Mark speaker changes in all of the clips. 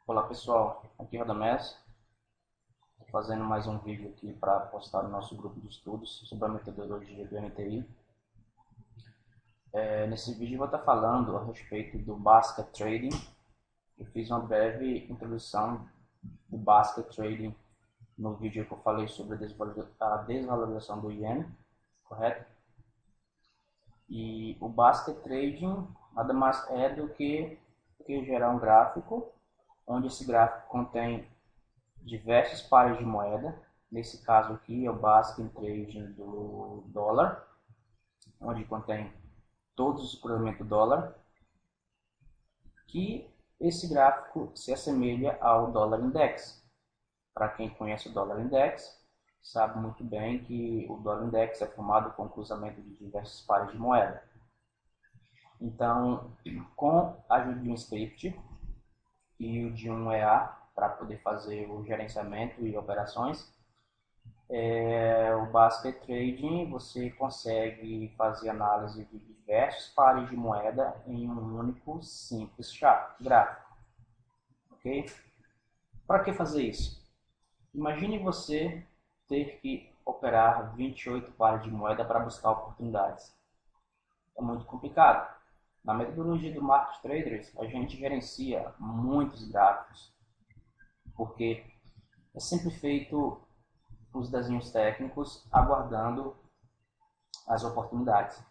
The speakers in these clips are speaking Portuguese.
Speaker 1: Olá pessoal, aqui é Radamés, estou fazendo mais um vídeo aqui para postar no nosso grupo de estudos sobre a metodologia do MTI. Nesse vídeo eu vou estar falando a respeito do Basket Trading. Eu fiz uma breve introdução do Basket Trading no vídeo que eu falei sobre a desvalorização do Yen, correto? E o Basket Trading nada mais é do que gerar um gráfico, onde esse gráfico contém diversos pares de moeda. Nesse caso aqui é o Basket Trading do dólar, onde contém todos os cruzamentos do dólar, que esse gráfico se assemelha ao dólar index. Para quem conhece o dólar index, sabe muito bem que o dólar index é formado com cruzamento de diversos pares de moeda. Então, com a ajuda de um script e o de um EA para poder fazer o gerenciamento e operações, o Basket Trading você consegue fazer análise de diversos pares de moeda em um único simples gráfico. Ok? Para que fazer isso? Imagine você ter que operar 28 pares de moeda para buscar oportunidades. É muito complicado. Na metodologia do Market Traders, a gente gerencia muitos gráficos, porque é sempre feito os desenhos técnicos aguardando as oportunidades.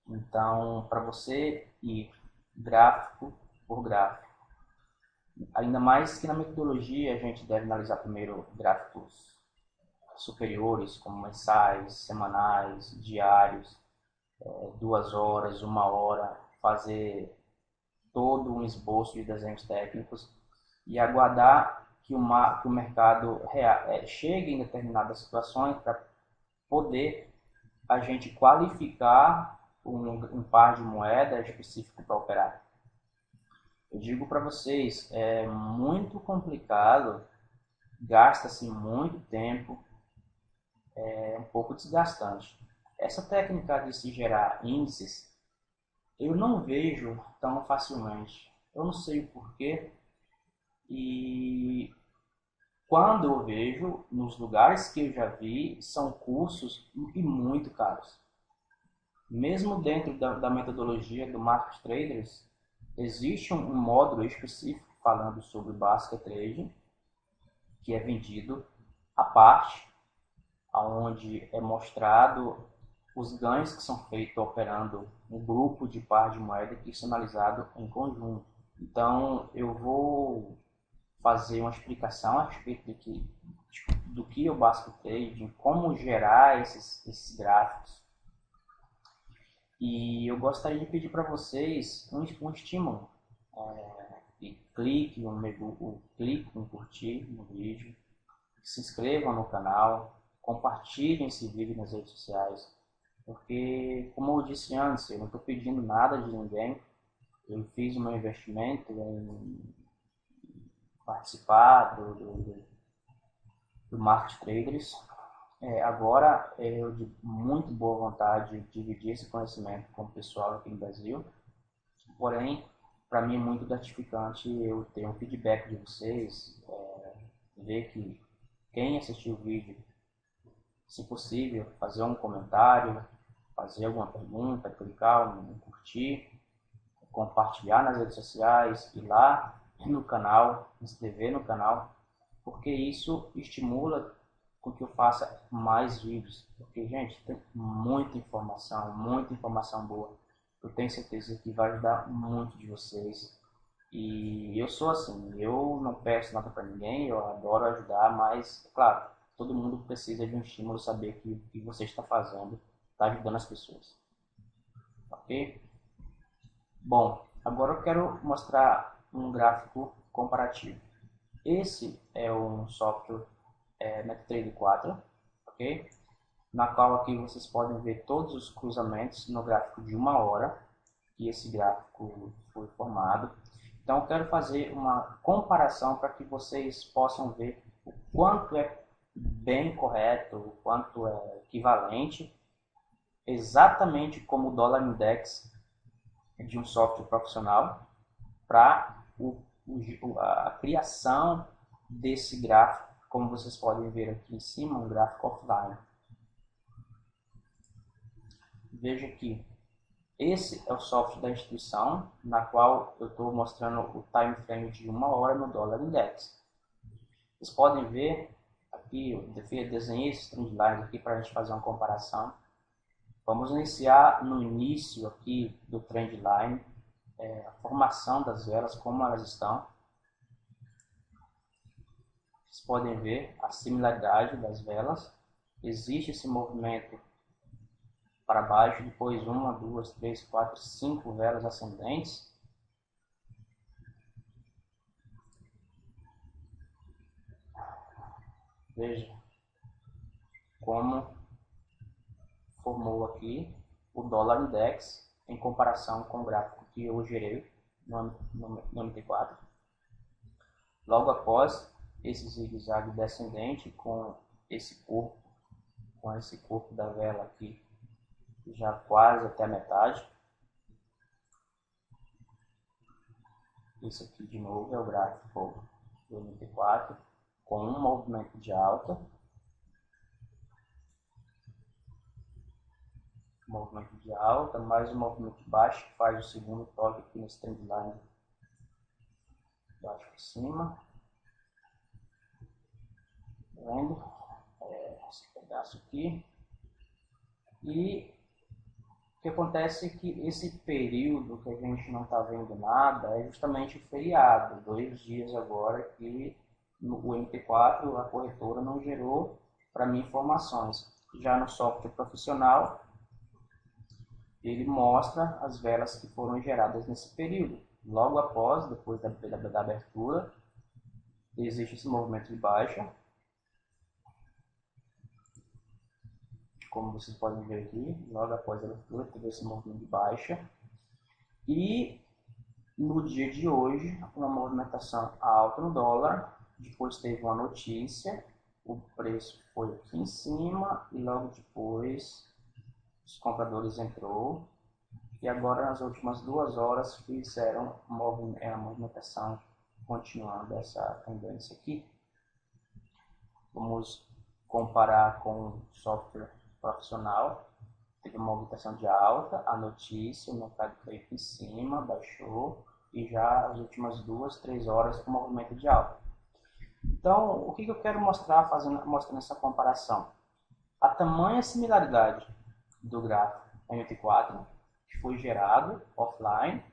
Speaker 1: Então, para você ir gráfico por gráfico, ainda mais que na metodologia a gente deve analisar primeiro gráficos superiores, como mensais, semanais, diários, 2 horas, 1 hora, fazer todo um esboço de desenhos técnicos e aguardar que o mercado chegue em determinadas situações para poder a gente qualificar um par de moeda específico para operar. Eu digo para vocês, é muito complicado, gasta-se muito tempo, é um pouco desgastante. Essa técnica de se gerar índices, eu não vejo tão facilmente. Eu não sei o porquê. E quando eu vejo, nos lugares que eu já vi, são cursos e muito caros. Mesmo dentro da metodologia do Market Traders, existe um módulo específico falando sobre Basket Trading, que é vendido à parte, onde é mostrado os ganhos que são feitos operando um grupo de par de moeda que são analisados em conjunto. Então, eu vou fazer uma explicação a respeito do que é o Basket Trading, como gerar esses gráficos. E eu gostaria de pedir para vocês um estímulo. E clique em curtir no vídeo, se inscrevam no canal, compartilhem esse vídeo nas redes sociais, porque, como eu disse antes, eu não estou pedindo nada de ninguém. Eu fiz o meu investimento em participar do Market Traders. Agora, eu de muito boa vontade dividir esse conhecimento com o pessoal aqui no Brasil, porém, para mim é muito gratificante eu ter um feedback de vocês, ver que quem assistiu o vídeo, se possível, fazer um comentário, fazer alguma pergunta, clicar em curtir, compartilhar nas redes sociais, ir lá no canal, inscrever no canal, porque isso estimula com que eu faça mais vídeos, porque, gente, tem muita informação boa. Eu tenho certeza que vai ajudar muito de vocês. E eu sou assim, eu não peço nada para ninguém, eu adoro ajudar, mas, claro, todo mundo precisa de um estímulo, saber que o que você está fazendo está ajudando as pessoas. Ok? Bom, agora eu quero mostrar um gráfico comparativo. Esse é um software MetaTrader 4, ok? Na qual aqui vocês podem ver todos os cruzamentos no gráfico de 1 hora que esse gráfico foi formado. Então eu quero fazer uma comparação para que vocês possam ver o quanto é bem correto, o quanto é equivalente, exatamente como o dólar index de um software profissional para o a criação desse gráfico, como vocês podem ver aqui em cima, um gráfico offline. Veja aqui, esse é o software da instituição, na qual eu estou mostrando o time frame de 1 hora no dólar index. Vocês podem ver aqui, eu desenhei esses trend lines aqui para a gente fazer uma comparação. Vamos iniciar no início aqui do trend line, a formação das velas, como elas estão. Vocês podem ver a similaridade das velas. Existe esse movimento para baixo, depois 1, 2, 3, 4, 5 velas ascendentes. Veja como formou aqui o dólar index em comparação com o gráfico que eu gerei no MT4. Logo após esse zigue-zague descendente com esse corpo da vela aqui já quase até a metade. Isso aqui de novo é o gráfico do MT4 com um movimento de alta, mais um movimento de baixa, que faz o segundo toque aqui nesse trendline, baixo para cima. Tá vendo? Esse pedaço aqui. E o que acontece é que esse período que a gente não está vendo nada é justamente o feriado, 2 dias agora que no MT4 a corretora não gerou para mim informações. Já no software profissional, ele mostra as velas que foram geradas nesse período. Logo após, depois da abertura, existe esse movimento de baixa. Como vocês podem ver aqui, logo após a abertura, teve esse movimento de baixa. E no dia de hoje, uma movimentação alta no dólar. Depois teve uma notícia, o preço foi aqui em cima e logo depois os compradores entrou. E agora nas últimas 2 horas fizeram a movimentação continuando essa tendência aqui. Vamos comparar com o software profissional. Teve uma movimentação de alta, a notícia, o mercado caiu aqui em cima, baixou e já as últimas 2, 3 horas com movimento de alta. Então, o que eu quero mostrar mostrando essa comparação? A tamanha similaridade do gráfico MT4, que foi gerado offline,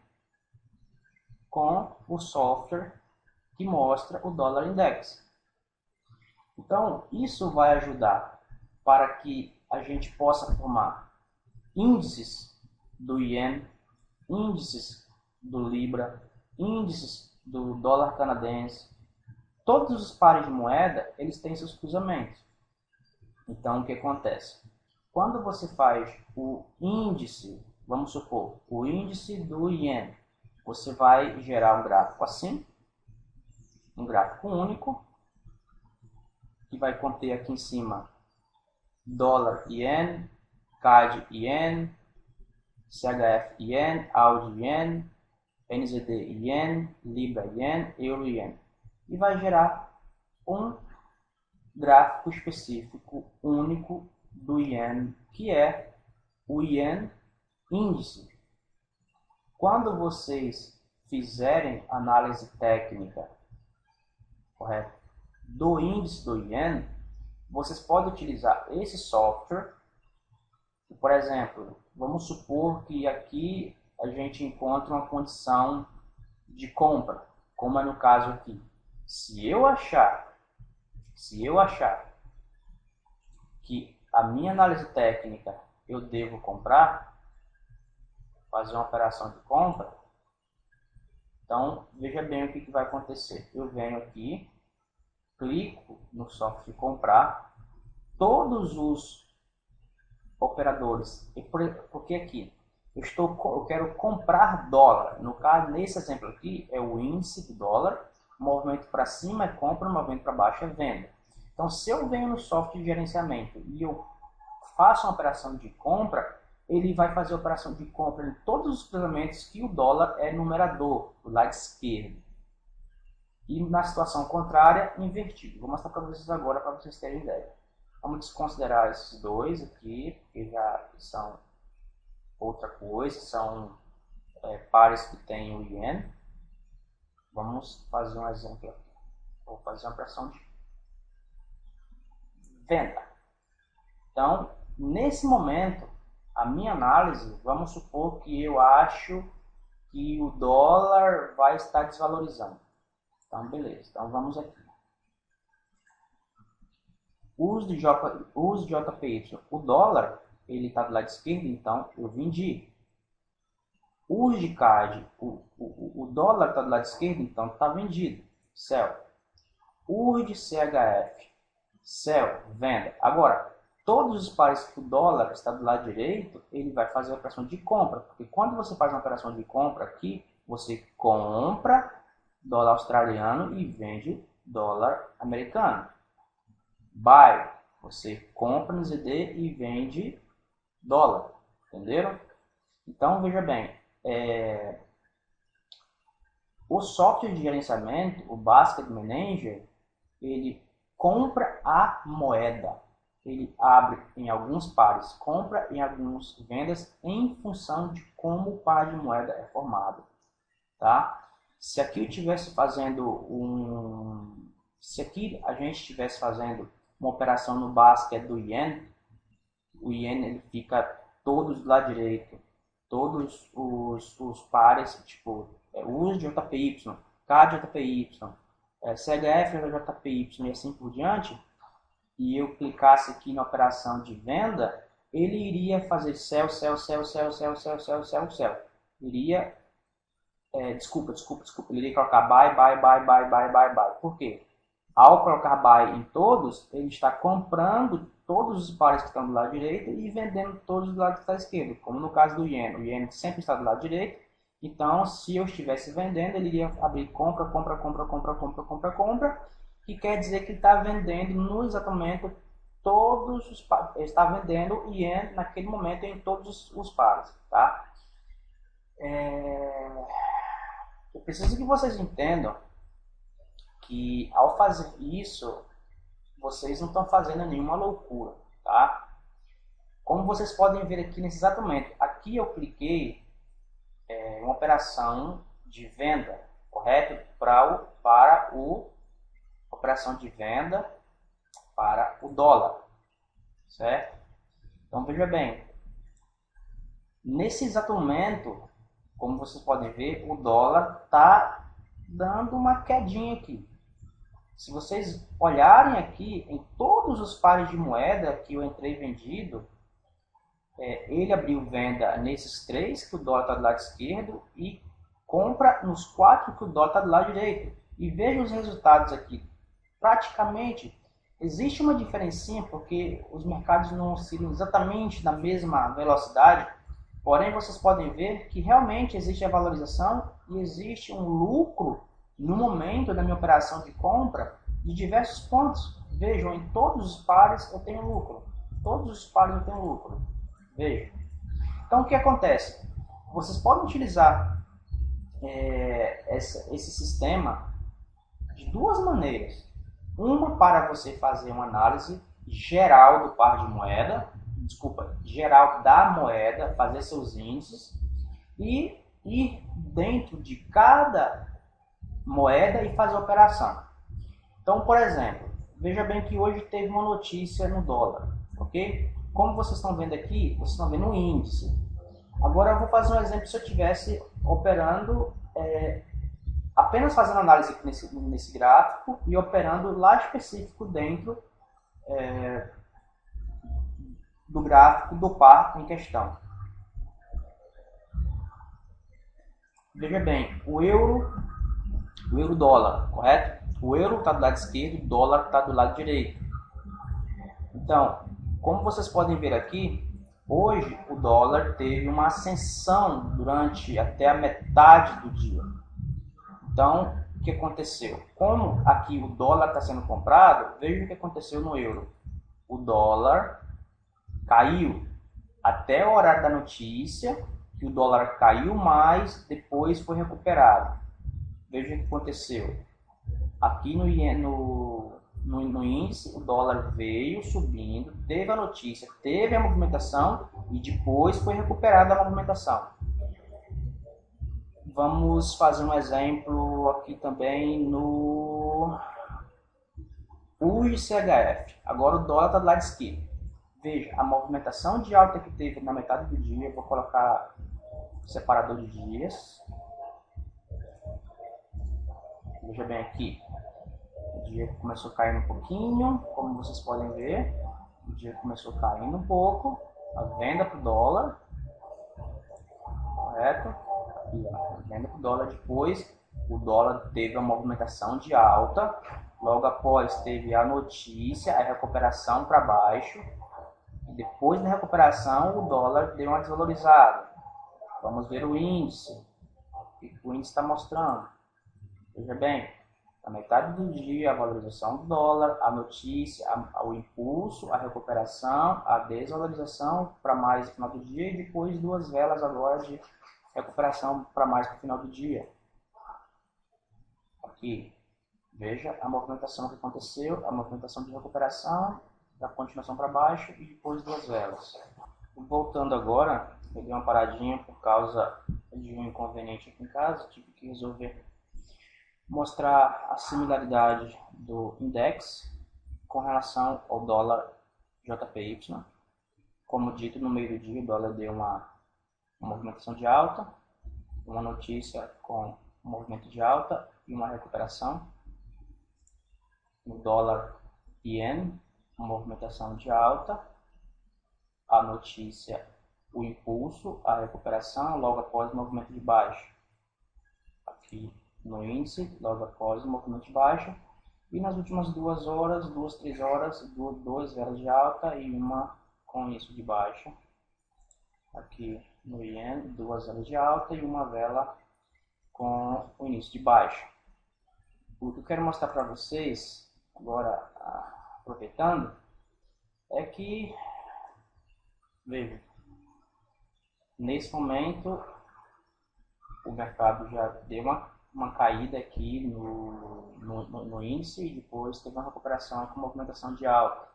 Speaker 1: com o software que mostra o dólar index. Então, isso vai ajudar para que a gente possa formar índices do Ien, índices do Libra, índices do dólar canadense. Todos os pares de moeda, eles têm seus cruzamentos. Então, o que acontece? Quando você faz o índice, vamos supor, o índice do Ien, você vai gerar um gráfico assim, um gráfico único, que vai conter aqui em cima dólar Ien, CAD Ien, CHF Ien, AUD Ien, NZD Ien, Libra Ien, Euro Ien. E vai gerar um gráfico específico único do Ien, que é o Ien índice. Quando vocês fizerem análise técnica, correto, do índice do Ien, vocês podem utilizar esse software. Por exemplo, vamos supor que aqui a gente encontra uma condição de compra, como é no caso aqui. Se eu achar que a minha análise técnica eu devo comprar, fazer uma operação de compra, então veja bem o que vai acontecer. Eu venho aqui, clico no software de comprar, todos os operadores, porque aqui eu quero comprar dólar. No caso, nesse exemplo aqui, é o índice do dólar. Movimento para cima é compra, movimento para baixo é venda. Então, se eu venho no software de gerenciamento e eu faço uma operação de compra, ele vai fazer a operação de compra em todos os cruzamentos que o dólar é numerador, do lado esquerdo. E na situação contrária, invertido. Vou mostrar para vocês agora, para vocês terem ideia. Vamos desconsiderar esses dois aqui, porque já são outra coisa, são pares que têm o Yen. Vamos fazer um exemplo aqui. Vou fazer uma operação de venda. Então, nesse momento, a minha análise, vamos supor que eu acho que o dólar vai estar desvalorizando. Então, beleza. Então, vamos aqui. Uso de JPY. O dólar, ele está do lado esquerdo, então eu vendi. Uso de CAD. O dólar está do lado esquerdo, então está vendido. Sell. Uso de CHF. Sell. Venda. Agora, todos os pares que o dólar está do lado direito, ele vai fazer a operação de compra. Porque quando você faz uma operação de compra aqui, você compra dólar australiano e vende dólar americano. Buy, você compra no ZD e vende dólar. Entenderam? Então, veja bem, o software de gerenciamento, o Basket Manager, ele compra a moeda. Ele abre em alguns pares, compra em alguns vendas em função de como o par de moeda é formado. Tá? Se aqui eu estivesse fazendo se aqui a gente estivesse fazendo uma operação no basket do Yen, o Yen ele fica todos do lado direito, todos os pares, tipo, uso de JPY, CAD JPY, CHF JPY e assim por diante, e eu clicasse aqui na operação de venda, ele iria fazer sell, sell, sell, sell, sell, sell, sell, sell, sell. Iria, desculpa, ele iria colocar buy, buy, buy, buy, buy, buy, buy. Por quê? Ao colocar buy em todos, ele está comprando todos os pares que estão do lado direito e vendendo todos do lado que está esquerdo. Como no caso do Yen. O Yen sempre está do lado direito. Então, se eu estivesse vendendo, ele iria abrir compra, compra, compra, compra, compra, compra, compra. Que quer dizer que ele está vendendo no exato momento todos os pares. Ele está vendendo o Yen naquele momento em todos os pares. Tá? Eu preciso que vocês entendam que ao fazer isso, vocês não estão fazendo nenhuma loucura, tá? Como vocês podem ver aqui nesse exato momento, aqui eu cliquei uma operação de venda, correto? Para o operação de venda para o dólar, certo? Então veja bem, nesse exato momento, como vocês podem ver, o dólar está dando uma quedinha aqui. Se vocês olharem aqui, em todos os pares de moeda que eu entrei vendido, ele abriu venda nesses 3 que o dólar está do lado esquerdo e compra nos 4 que o dólar está do lado direito. E veja os resultados aqui. Praticamente, existe uma diferencinha porque os mercados não oscilam exatamente na mesma velocidade, porém vocês podem ver que realmente existe a valorização e existe um lucro no momento da minha operação de compra de diversos pontos. Vejam, em todos os pares eu tenho lucro. Todos os pares eu tenho lucro. Vejam. Então, o que acontece? Vocês podem utilizar esse sistema de duas maneiras. Uma para você fazer uma análise geral do par de moeda, geral da moeda, fazer seus índices e ir dentro de cada moeda e fazer a operação. Então, por exemplo, veja bem que hoje teve uma notícia no dólar, ok? Como vocês estão vendo aqui, vocês estão vendo o índice. Agora eu vou fazer um exemplo se eu estivesse operando, apenas fazendo análise aqui nesse gráfico e operando lá específico dentro do gráfico do par em questão. Veja bem, o euro dólar, correto? O euro está do lado esquerdo, o dólar está do lado direito. Então, como vocês podem ver aqui, hoje o dólar teve uma ascensão durante até a metade do dia. Então, o que aconteceu? Como aqui o dólar está sendo comprado, veja o que aconteceu no euro. O dólar caiu até o horário da notícia, que o dólar caiu mais, depois foi recuperado. Veja o que aconteceu. Aqui no índice, o dólar veio subindo, teve a notícia, teve a movimentação e depois foi recuperada a movimentação. Vamos fazer um exemplo aqui também no UICHF. Agora o dólar está do lado esquerdo. Veja, a movimentação de alta que teve na metade do dia, eu vou colocar separador de dias. Veja bem aqui, o dia começou caindo um pouquinho, como vocês podem ver, o dia começou caindo um pouco, a venda para o dólar, correto? Aqui, ó, a venda para o dólar, depois o dólar teve uma movimentação de alta, logo após teve a notícia, a recuperação para baixo, e depois da recuperação o dólar deu uma desvalorizada. Vamos ver o índice, o que o índice está mostrando. Veja bem, na metade do dia, a valorização do dólar, a notícia, o impulso, a recuperação, a desvalorização para mais no final do dia e depois duas velas agora de recuperação para mais no final do dia. Aqui, veja a movimentação que aconteceu, a movimentação de recuperação, da continuação para baixo e depois duas velas. Voltando agora, eu dei uma paradinha por causa de um inconveniente aqui em casa, tive que resolver mostrar a similaridade do index com relação ao dólar JPY. Como dito, no meio do dia o dólar deu uma movimentação de alta, uma notícia com um movimento de alta e uma recuperação. No dólar ien, uma movimentação de alta, a notícia, o impulso, a recuperação, logo após o movimento de baixa. Aqui no índice, logo após o movimento de baixa. E nas últimas 2 horas, 3 horas, duas velas de alta e uma com isso de baixa. Aqui no ien, 2 velas de alta e uma vela com o início de baixa. O que eu quero mostrar para vocês, agora aproveitando, é que, veja, nesse momento o mercado já deu uma caída aqui no índice e depois teve uma recuperação com movimentação de alta.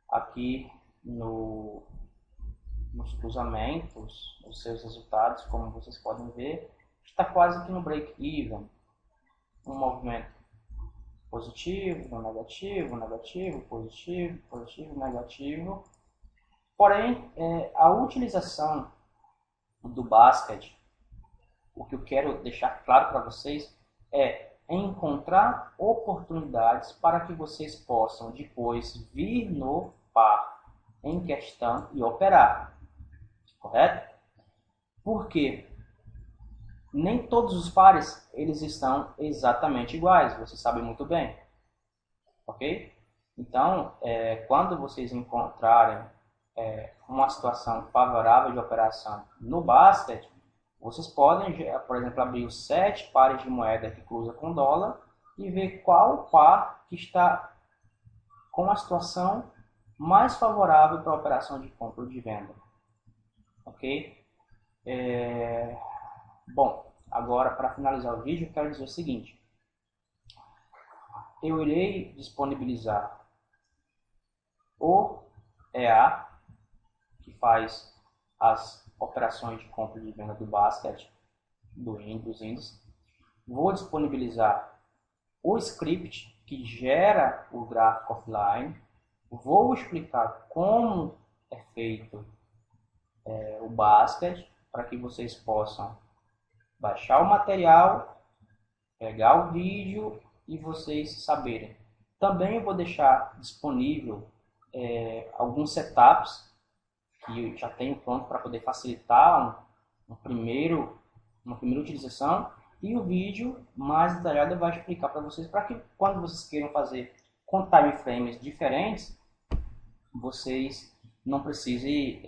Speaker 1: Aqui nos cruzamentos, os seus resultados, como vocês podem ver, está quase que no break-even. Um movimento positivo, negativo, negativo, positivo, positivo, negativo. Porém, a utilização do basket, o que eu quero deixar claro para vocês é encontrar oportunidades para que vocês possam depois vir no par em questão e operar, correto? Porque nem todos os pares eles estão exatamente iguais, vocês sabem muito bem, ok? Então, quando vocês encontrarem uma situação favorável de operação no basket, vocês podem, por exemplo, abrir os 7 pares de moeda que cruza com dólar e ver qual par que está com a situação mais favorável para a operação de compra ou de venda. Ok? Bom, agora para finalizar o vídeo, eu quero dizer o seguinte. Eu irei disponibilizar o EA, que faz as operações de compra e de venda do basket, dos índices. Vou disponibilizar o script que gera o gráfico offline. Vou explicar como é feito o basket, para que vocês possam baixar o material, pegar o vídeo e vocês saberem. Também eu vou deixar disponível alguns setups que eu já tenho pronto para poder facilitar uma primeira utilização, e o vídeo mais detalhado vai explicar para vocês, para que quando vocês queiram fazer com time frames diferentes, vocês não precisem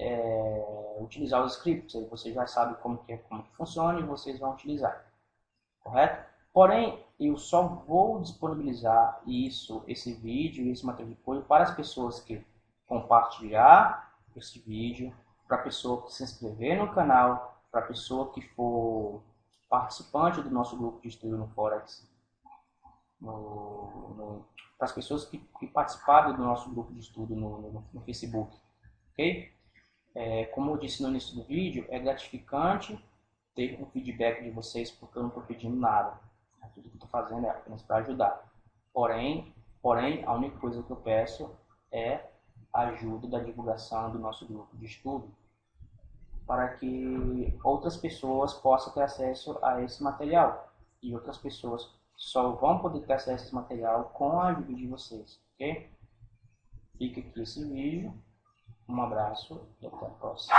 Speaker 1: utilizar os scripts, vocês já sabem como que funciona e vocês vão utilizar, correto? Porém, eu só vou disponibilizar esse vídeo e esse material de apoio para as pessoas que compartilhar esse vídeo, para a pessoa que se inscrever no canal, para a pessoa que for participante do nosso grupo de estudo no Forex para as pessoas que participaram do nosso grupo de estudo no Facebook, ok? Como eu disse no início do vídeo, é gratificante ter um feedback de vocês, porque eu não estou pedindo nada. Tudo que eu estou fazendo é apenas para ajudar. Porém, a única coisa que eu peço é a ajuda da divulgação do nosso grupo de estudo, para que outras pessoas possam ter acesso a esse material. E outras pessoas só vão poder ter acesso a esse material com a ajuda de vocês, ok? Fica aqui esse vídeo. Um abraço e até a próxima.